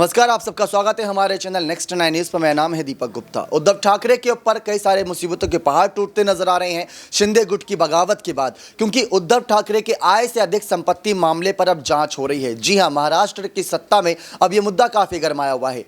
नमस्कार, आप सबका स्वागत है हमारे चैनल नेक्स्ट 9 न्यूज़ पर। मेरा नाम है दीपक गुप्ता। उद्धव ठाकरे के ऊपर कई सारे मुसीबतों के पहाड़ टूटते नजर आ रहे हैं शिंदे गुट की बगावत के बाद, क्योंकि उद्धव ठाकरे के आय से अधिक संपत्ति मामले पर अब जांच हो रही है। जी हां, महाराष्ट्र की सत्ता में अब यह मुद्दा काफी गरमाया हुआ है।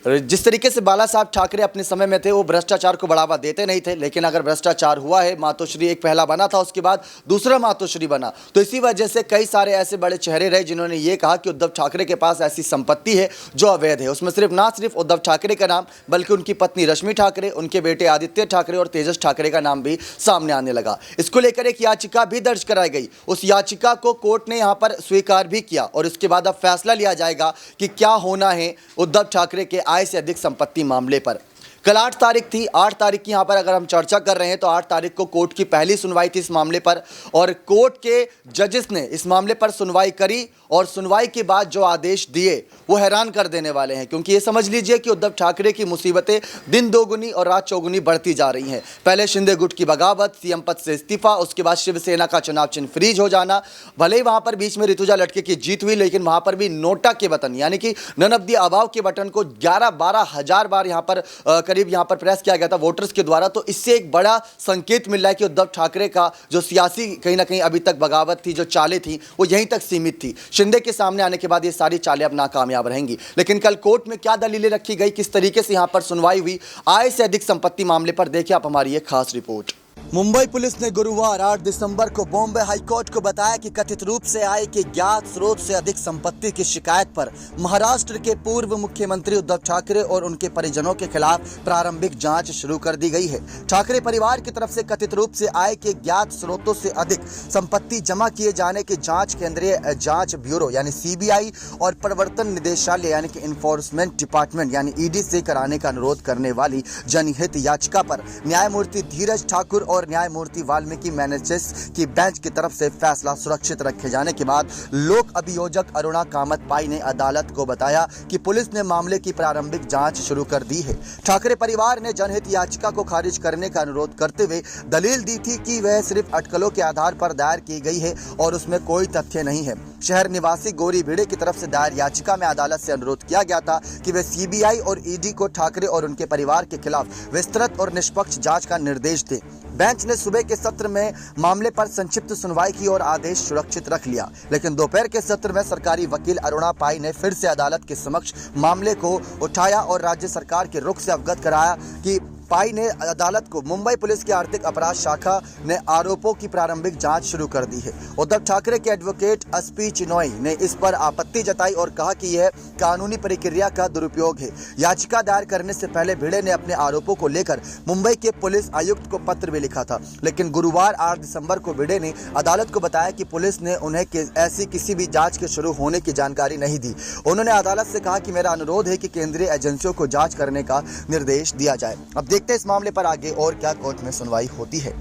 जिस तरीके से बाला साहब ठाकरे अपने समय में थे, वो भ्रष्टाचार को बढ़ावा देते नहीं थे, लेकिन अगर भ्रष्टाचार हुआ है, मातोश्री एक पहला बना था, उसके बाद दूसरा मातोश्री बना, तो इसी वजह से कई सारे ऐसे बड़े चेहरे रहे जिन्होंने ये कहा कि उद्धव ठाकरे के पास ऐसी संपत्ति है जो अवैध है। उसमें सिर्फ उद्धव ठाकरे का नाम, बल्कि उनकी पत्नी रश्मि ठाकरे, उनके बेटे आदित्य ठाकरे और तेजस ठाकरे का नाम भी सामने आने लगा। इसको लेकर एक याचिका भी दर्ज कराई गई। उस याचिका को कोर्ट ने यहाँ पर स्वीकार भी किया और उसके बाद अब फैसला लिया जाएगा कि क्या होना है उद्धव ठाकरे के आय से अधिक संपत्ति मामले पर। कल 8 तारीख थी। 8 तारीख की यहाँ पर अगर हम चर्चा कर रहे हैं तो 8 तारीख को कोर्ट की पहली सुनवाई थी इस मामले पर, और कोर्ट के जजेस ने इस मामले पर सुनवाई करी और सुनवाई के बाद जो आदेश दिए वो हैरान कर देने वाले हैं, क्योंकि ये समझ लीजिए कि उद्धव ठाकरे की मुसीबतें दिन दोगुनी और रात चौगुनी बढ़ती जा रही हैं। पहले शिंदे गुट की बगावत, सीएम पद से इस्तीफा, उसके बाद शिवसेना का चुनाव चिन्ह फ्रीज हो जाना। भले ही वहाँ पर बीच में ऋतुजा लटके की जीत हुई, लेकिन वहाँ पर भी नोटा के बटन यानी कि नन ऑफ द अबाव के बटन को 11-12 हज़ार बार यहाँ पर करीब यहाँ पर प्रेस किया गया था वोटर्स के द्वारा। तो इससे एक बड़ा संकेत मिल रहा है कि उद्धव ठाकरे का जो सियासी कहीं ना कहीं अभी तक बगावत थी, जो चालें थी, वो यहीं तक सीमित थी। शिंदे के सामने आने के बाद ये सारी चालें अब नाकामयाब रहेंगी। लेकिन कल कोर्ट में क्या दलीलें रखी गई, किस तरीके से यहाँ पर सुनवाई हुई आय से अधिक संपत्ति मामले पर, देखिए आप हमारी एक खास रिपोर्ट। मुंबई पुलिस ने गुरुवार 8 दिसंबर को बॉम्बे हाईकोर्ट को बताया कि कथित रूप से आय के ज्ञात स्रोत से अधिक संपत्ति की शिकायत पर महाराष्ट्र के पूर्व मुख्यमंत्री उद्धव ठाकरे और उनके परिजनों के खिलाफ प्रारंभिक जांच शुरू कर दी गई है। ठाकरे परिवार की तरफ से कथित रूप से आय के ज्ञात स्रोतों से अधिक संपत्ति जमा किए जाने की जांच केंद्रीय जांच ब्यूरो यानी सीबीआई और प्रवर्तन निदेशालय यानी कि इन्फोर्समेंट डिपार्टमेंट यानी ईडी से कराने का अनुरोध करने वाली जनहित याचिका पर न्यायमूर्ति धीरज ठाकुर और न्यायमूर्ति वाल्मीकि मैनेजर्स की बेंच की तरफ से फैसला सुरक्षित रखे जाने के बाद लोक अभियोजक अरुणा कामत पाई ने अदालत को बताया कि पुलिस ने मामले की प्रारंभिक जांच शुरू कर दी है। ठाकरे परिवार ने जनहित याचिका को खारिज करने का अनुरोध करते हुए दलील दी थी कि वह सिर्फ अटकलों के आधार पर दायर की गई है और उसमें कोई तथ्य नहीं है। शहर निवासी गौरी भिड़े की तरफ से दायर याचिका में अदालत से अनुरोध किया गया था कि वे सीबीआई और ईडी को ठाकरे और उनके परिवार के खिलाफ विस्तृत और निष्पक्ष जांच का निर्देश दें। बेंच ने सुबह के सत्र में मामले पर संक्षिप्त सुनवाई की और आदेश सुरक्षित रख लिया, लेकिन दोपहर के सत्र में सरकारी वकील अरुणा पाई ने फिर से अदालत के समक्ष मामले को उठाया और राज्य सरकार के रुख से अवगत कराया कि पाई ने अदालत को मुंबई पुलिस की आर्थिक अपराध शाखा ने आरोपों की प्रारंभिक जांच शुरू कर दी है। उद्धव ठाकरे के एडवोकेट एसपी चिनॉय ने इस पर आपत्ति जताई और कहा कि यह कानूनी प्रक्रिया का दुरुपयोग है। याचिका दायर करने से पहले भिड़े ने अपने आरोपों को लेकर मुंबई के पुलिस आयुक्त को पत्र भी लिखा था, लेकिन गुरुवार 8 दिसंबर को भिड़े ने अदालत को बताया कि पुलिस ने उन्हें ऐसी किसी भी जांच के शुरू होने की जानकारी नहीं दी। उन्होंने अदालत से कहा कि मेरा अनुरोध है कि केंद्रीय एजेंसियों को जांच करने का निर्देश दिया जाए। अब देखते हैं इस मामले पर आगे और क्या कोर्ट में सुनवाई होती है।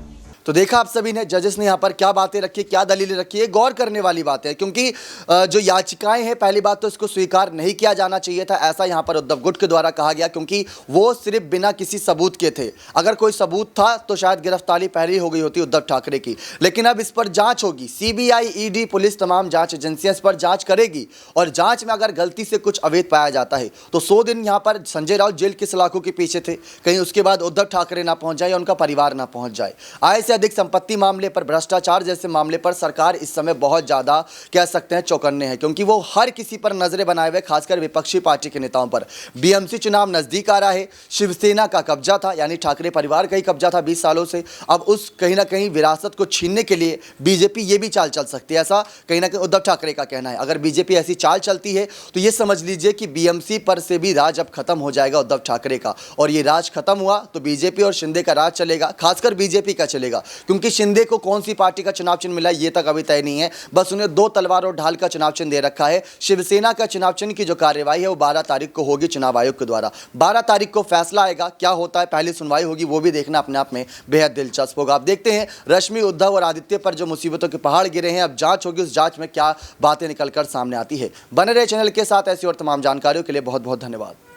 तो देखा आप सभी ने, जजेस ने यहाँ पर क्या बातें रखी, क्या दलीलें रखी है, गौर करने वाली बात है, क्योंकि जो याचिकाएं हैं, पहली बात तो इसको स्वीकार नहीं किया जाना चाहिए था, ऐसा यहाँ पर उद्धव गुट के द्वारा कहा गया, क्योंकि वो सिर्फ बिना किसी सबूत के थे। अगर कोई सबूत था तो शायद गिरफ्तारी पहले हो गई होती उद्धव ठाकरे की, लेकिन अब इस पर जांच होगी। सीबीआई, ईडी, पुलिस, तमाम जांच एजेंसियां इस पर जांच करेगी और जांच में अगर गलती से कुछ अवैध पाया जाता है तो 100 दिन यहाँ पर संजय राउत जेल की सलाखों के पीछे थे, कहीं उसके बाद उद्धव ठाकरे ना पहुंच जाए या उनका परिवार ना पहुंच जाए। आय से अधिक संपत्ति मामले पर, भ्रष्टाचार जैसे मामले पर सरकार इस समय बहुत ज्यादा कह सकते हैं चौकन्ने हैं, क्योंकि वो हर किसी पर नजरें बनाए हुए, खासकर विपक्षी पार्टी के नेताओं पर। बीएमसी चुनाव नजदीक आ रहा है, शिवसेना का कब्जा था यानी ठाकरे परिवार का ही कब्जा था 20 सालों से। अब उस कहीं ना कहीं विरासत को छीनने के लिए बीजेपी ये भी चाल चल सकती है, ऐसा कहीं ना कहीं उद्धव ठाकरे का कहना है। अगर बीजेपी ऐसी चाल चलती है तो ये समझ लीजिए कि बीएमसी पर से भी राज अब खत्म हो जाएगा उद्धव ठाकरे का, और ये राज खत्म हुआ तो बीजेपी और शिंदे का राज चलेगा, खासकर बीजेपी का चलेगा, क्योंकि शिंदे को कौन सी पार्टी का चुनाव चिन्ह मिला ये तक अभी तय नहीं है। बस उन्हें 2 तलवार और ढाल का चुनाव चिन्ह दे रखा है। शिवसेना का चुनाव चिन्ह की जो कार्यवाही है वो 12 तारीख को होगी चुनाव आयोग के द्वारा। 12 तारीख को फैसला आएगा, क्या होता है, पहली सुनवाई होगी, वो भी देखना अपने आप में बेहद दिलचस्प होगा। आप देखते हैं रश्मि, उद्धव और आदित्य पर जो मुसीबतों के पहाड़ गिरे हैं, अब जांच होगी, उस जांच में क्या बातें निकलकर सामने आती है। बने रहे चैनल के साथ, ऐसी और तमाम जानकारियों के लिए बहुत बहुत धन्यवाद।